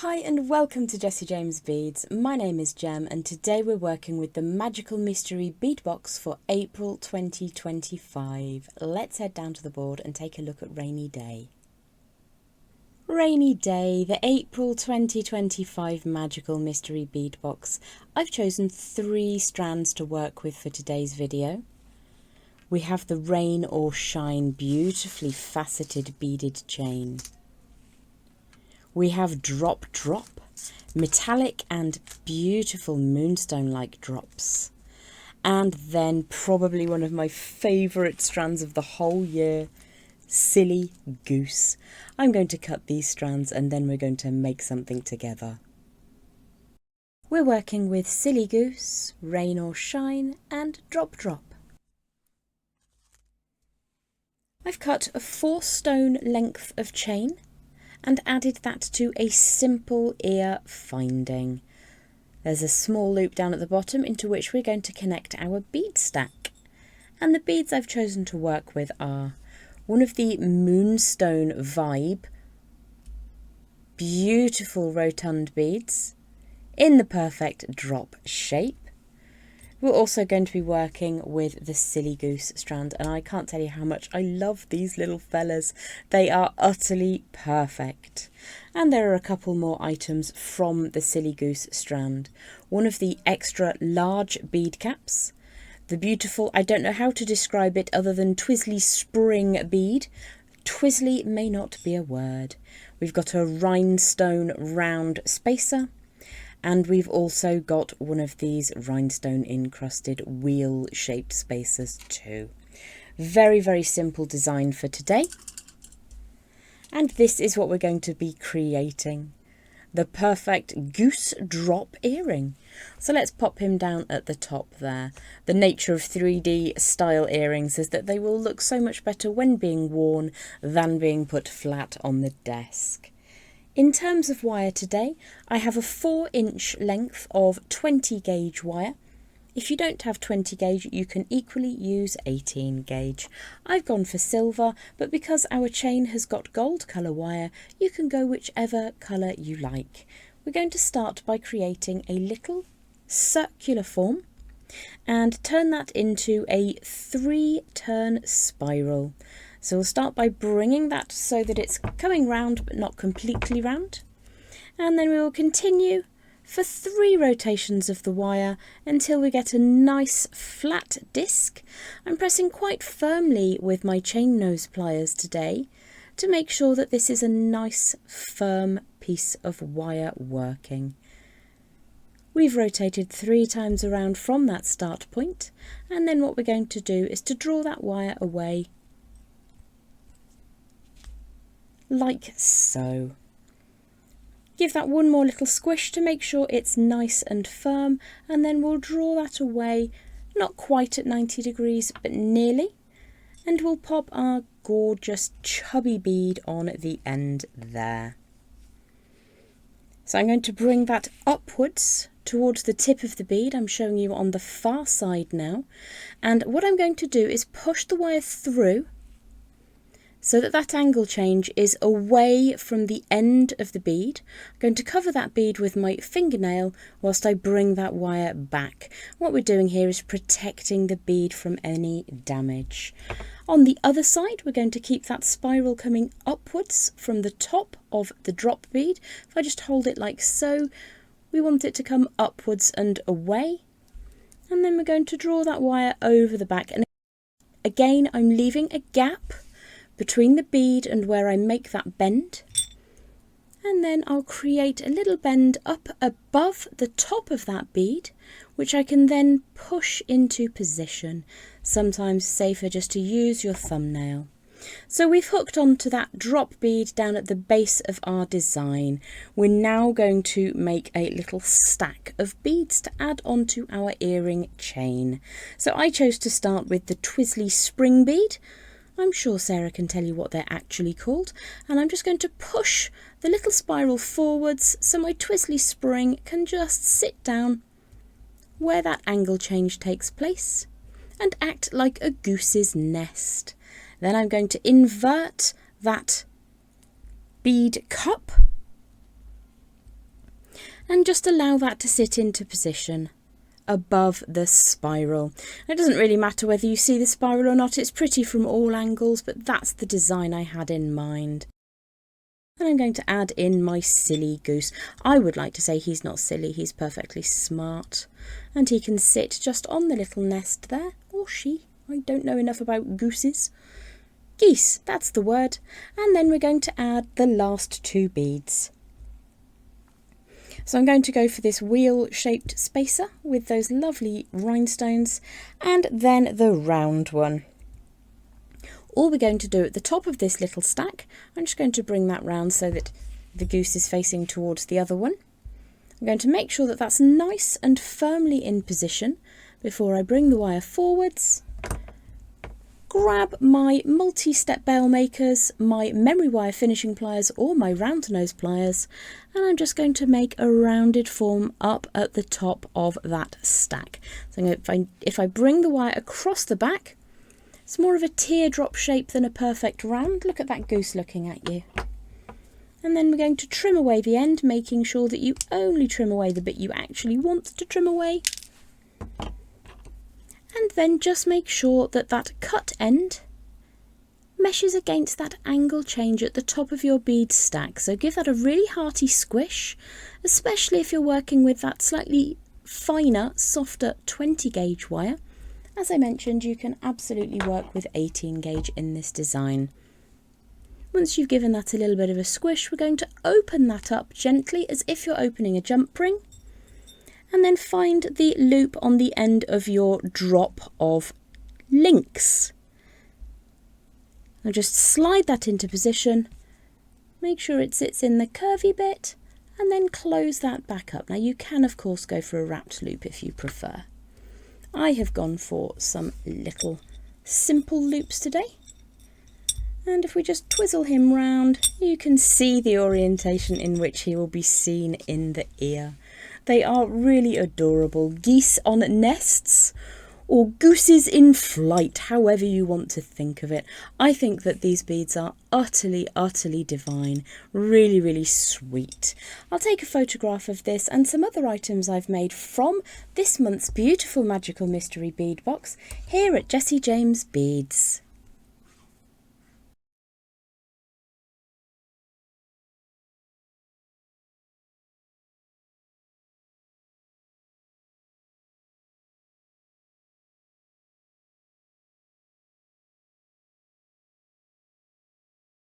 Hi and welcome to Jessie James Beads. My name is Jem and today we're working with the Magical Mystery Bead Box for April 2025. Let's head down to the board and take a look at Rainy Day. Rainy Day, the April 2025 Magical Mystery Bead Box. I've chosen 3 strands to work with for today's video. We have the Rain or Shine beautifully faceted beaded chain. We have Drop Drop, metallic and beautiful moonstone-like drops. And then probably one of my favourite strands of the whole year, Silly Goose. I'm going to cut these strands and then we're going to make something together. We're working with Silly Goose, Rain or Shine and Drop Drop. I've cut a 4 stone length of chain and added that to a simple ear finding. There's a small loop down at the bottom into which we're going to connect our bead stack. And the beads I've chosen to work with are one of the Moonstone Vibe, beautiful rotund beads in the perfect drop shape. We're also going to be working with the Silly Goose strand, and I can't tell you how much I love these little fellas. They are utterly perfect. And there are a couple more items from the Silly Goose strand. One of the extra large bead caps, the beautiful, I don't know how to describe it other than Twizzly spring bead. Twizzly may not be a word. We've got a rhinestone round spacer. And we've also got one of these rhinestone encrusted wheel shaped spacers too. Very, very simple design for today. And this is what we're going to be creating. The perfect goose drop earring. So let's pop him down at the top there. The nature of 3D style earrings is that they will look so much better when being worn than being put flat on the desk. In terms of wire today, I have a 4-inch length of 20 gauge wire. If you don't have 20 gauge, you can equally use 18 gauge. I've gone for silver, but because our chain has got gold colour wire, you can go whichever colour you like. We're going to start by creating a little circular form and turn that into a 3-turn spiral. So we'll start by bringing that so that it's coming round but not completely round. And then we will continue for 3 rotations of the wire until we get a nice flat disc. I'm pressing quite firmly with my chain nose pliers today to make sure that this is a nice firm piece of wire working. We've rotated 3 times around from that start point, and then what we're going to do is to draw that wire away like so. Give that one more little squish to make sure it's nice and firm, and then we'll draw that away, not quite at 90 degrees, but nearly, and we'll pop our gorgeous chubby bead on the end there. So I'm going to bring that upwards towards the tip of the bead. I'm showing you on the far side now, and what I'm going to do is push the wire through so that that angle change is away from the end of the bead. I'm going to cover that bead with my fingernail whilst I bring that wire back. What we're doing here is protecting the bead from any damage. On the other side, we're going to keep that spiral coming upwards from the top of the drop bead. If I just hold it like so, we want it to come upwards and away. And then we're going to draw that wire over the back. And again, I'm leaving a gap between the bead and where I make that bend, and then I'll create a little bend up above the top of that bead, which I can then push into position. Sometimes safer just to use your thumbnail. So we've hooked onto that drop bead down at the base of our design. We're now going to make a little stack of beads to add onto our earring chain. So I chose to start with the Twizzly spring bead. I'm sure Sarah can tell you what they're actually called, and I'm just going to push the little spiral forwards so my Twizzly spring can just sit down where that angle change takes place and act like a goose's nest. Then I'm going to invert that bead cup and just allow that to sit into position above the spiral. It doesn't really matter whether you see the spiral or not, it's pretty from all angles, but that's the design I had in mind. And I'm going to add in my Silly Goose. I would like to say he's not silly, he's perfectly smart. And he can sit just on the little nest there, or she. I don't know enough about gooses. Geese, that's the word. And then we're going to add the last 2 beads. So I'm going to go for this wheel-shaped spacer with those lovely rhinestones, and then the round one. All we're going to do at the top of this little stack, I'm just going to bring that round so that the goose is facing towards the other one. I'm going to make sure that that's nice and firmly in position before I bring the wire forwards. Grab my multi-step bail makers, my memory wire finishing pliers or my round nose pliers, and I'm just going to make a rounded form up at the top of that stack. So if I bring the wire across the back, it's more of a teardrop shape than a perfect round. Look at that goose looking at you. And then we're going to trim away the end, making sure that you only trim away the bit you actually want to trim away. And then just make sure that that cut end meshes against that angle change at the top of your bead stack. So give that a really hearty squish, especially if you're working with that slightly finer, softer 20 gauge wire. As I mentioned, you can absolutely work with 18 gauge in this design. Once you've given that a little bit of a squish, we're going to open that up gently as if you're opening a jump ring. And then find the loop on the end of your drop of links. Now just slide that into position, make sure it sits in the curvy bit, and then close that back up. Now you can of course go for a wrapped loop if you prefer. I have gone for some little simple loops today. And if we just twizzle him round, you can see the orientation in which he will be seen in the ear. They are really adorable. Geese on nests, or gooses in flight, however you want to think of it. I think that these beads are utterly, utterly divine. Really, really sweet. I'll take a photograph of this and some other items I've made from this month's beautiful Magical Mystery Bead Box here at Jessie James Beads.